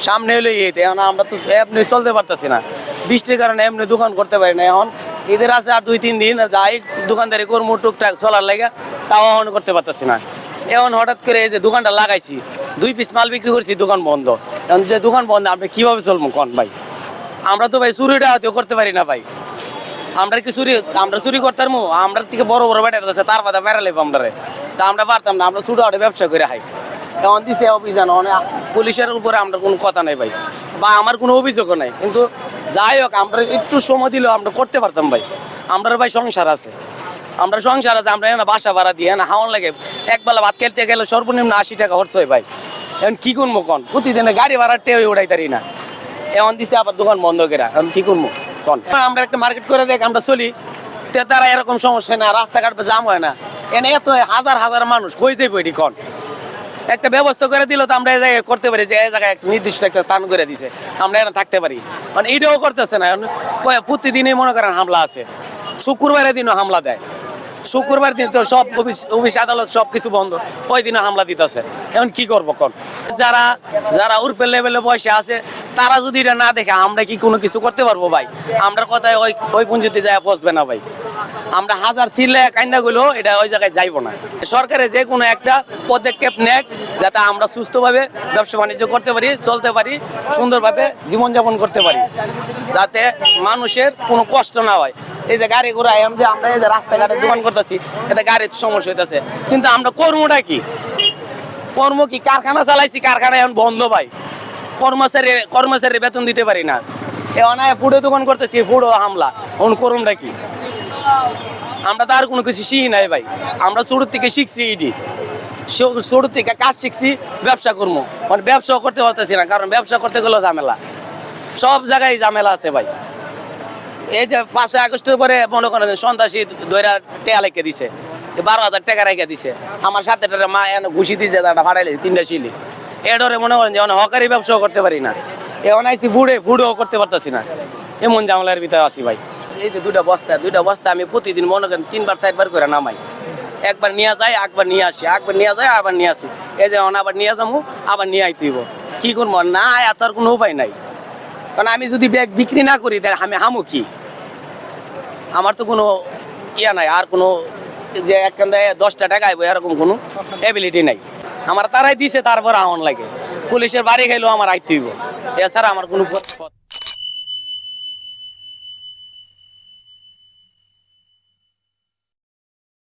সামনে হলে ঈদ, এখন আমরা তো এমনি চলতে পারতেছি না, বৃষ্টির কারণে এমনি দোকান করতে পারি না। এখন ঈদের আছে আর 2-3 দিন, যাই দোকানদারি করবো টুকটাক চলার লাগে, তাও এখন করতে পারতেছি না। এখন হঠাৎ করে এই যে দোকানটা লাগাইছি, 2 পিস মাল বিক্রি করছি, দোকান বন্ধ। এখন যে দোকান বন্ধ, আপনি কীভাবে চলবো কোন ভাই? আমরা তো ভাই চুরিটা হয়তো করতে পারি না ভাই। আমরা কি আমরা চুরি করতে পারবো? আমরা থেকে বড় বড় বেটা আছে, তার বাদে মেরা লেবো আমরা, তা আমরা পারতাম না। আমরা ছোটো হাটে ব্যবসা করে খাই। এখন দিছে অভিযান, পুলিশের উপরে আমরা কোনো কথা নাই ভাই, বা আমার কোনো অভিযোগও নাই। কিন্তু যাই হোক, আমরা একটু সময় দিলেও আমরা করতে পারতাম ভাই। আমরা ভাই সংসার আছে, আমরা এখানে বাসা ভাড়া দিয়ে না হাওয়ান লাগে। একবেলা ভাত খেলতে গেলে সর্বনিম্ন 80 টাকা খরচ হয় ভাই। এখন কি করবো কন? প্রতিদিনে গাড়ি ভাড়ার টেয়ে উড়াই তারি না। এখন দিছে আবার দোকান বন্ধ করে, এখন কি করবো কন? আমরা একটা মার্কেট করে দেখ, আমরা চলি, তারা এরকম সমস্যা না, রাস্তাঘাট জাম হয় না। এনে এত হাজার হাজার মানুষ কই দেবো এটি কন? একটা ব্যবস্থা করে দিল তো আমরা এই জায়গায় করতে পারি, যে এই জায়গায় একটা নির্দিষ্ট একটা স্থান করে দিছে, আমরা এখানে থাকতে পারি। মানে এইটাও করতেছে না। প্রতিদিনই মনে করেন হামলা আছে, শুক্রবারের দিনও হামলা দেয়। শুক্রবার দিন তো সব অফিস আদালত সব কিছু বন্ধ, ওই দিনও হামলা দিতেছে। এখন কি করবো কোন? যারা উর্পের লেভেলে বয়সে আছে, তারা যদি এটা না দেখে, আমরা কি কোনো কিছু করতে পারবো ভাই? আমরা কথায় ওই পুঞ্জিতে যায় পৌঁছবে না ভাই। আমরা হাজার চিল্লে কাইন্দাগুলো এটা ওই জায়গায় যাইবো না। সরকারের যে কোনো একটা পদক্ষেপ নেক, যাতে আমরা সুস্থভাবে ব্যবসা বাণিজ্য করতে পারি, চলতে পারি, সুন্দরভাবে জীবনযাপন করতে পারি, যাতে মানুষের কোনো কষ্ট না হয়। এই যে গাড়ি ঘোড়া যে আমরা এই যে রাস্তাঘাটে দোকান করতেছি, এতে গাড়ির সমস্যা হইতেছে, কিন্তু আমরা কর্মটা কি? কর্ম কি? কারখানা চালাইছি, কারখানা এখন বন্ধ ভাই। কর্মচারী বেতন দিতে পারি না। এখন ফুডে দোকান করতেছি, ফুডও হামলা। এখন কর্মটা কি? আমরা তো আর কোনো কিছু শিখি নাই ভাই। আমরা ছোটোর থেকে শিখছি এটি, ছোটোর থেকে কাজ শিখছি, ব্যবসা করবো। মানে ব্যবসাও করতে পারতেছি না, কারণ ব্যবসা করতে গেলেও ঝামেলা, সব জায়গায় ঝামেলা আছে ভাই। এই যে 5 আগস্টের পরে মনে করেন সন্ত্রাসী দৈরা টেয়া লেগে দিছে, 12,000 টাকা রেখে দিছে। আমার সাথে মা ঘুষি দিছে, তারা ফাটাইলে 3টা শিলি। এডরে মনে করেন যে হকারি ব্যবসাও করতে পারি না। এখন আইসি ফুডও করতে পারতেছি না, এমন ঝামেলার ভিতরে আসি ভাই। এই যে দুইটা বস্তা আমি প্রতিদিন মনে করেন 3-4 করে নামাই। একবার নিয়ে যাই, একবার নিয়ে আসি, একবার নিয়ে যাই, আবার নিয়ে আসি। এই যে আবার নিয়ে যাবো, আবার নিয়ে আইতেইব। কি করবো? না এত আর কোনো উপায় নাই। কারণ আমি যদি ব্যাগ বিক্রি না করি, তাহলে আমি হামু কি? আমার তো কোনো ইয়া নাই, আর কোনো যে একখান 10টা টাকা আইব এরকম কোনো এবিলিটি নাই। আমার তারাই দিছে, তারপর আহন লাগে। পুলিশের বাড়ি খাইলেও আমার আইতে হইব, এছাড়া আমার কোনো পথ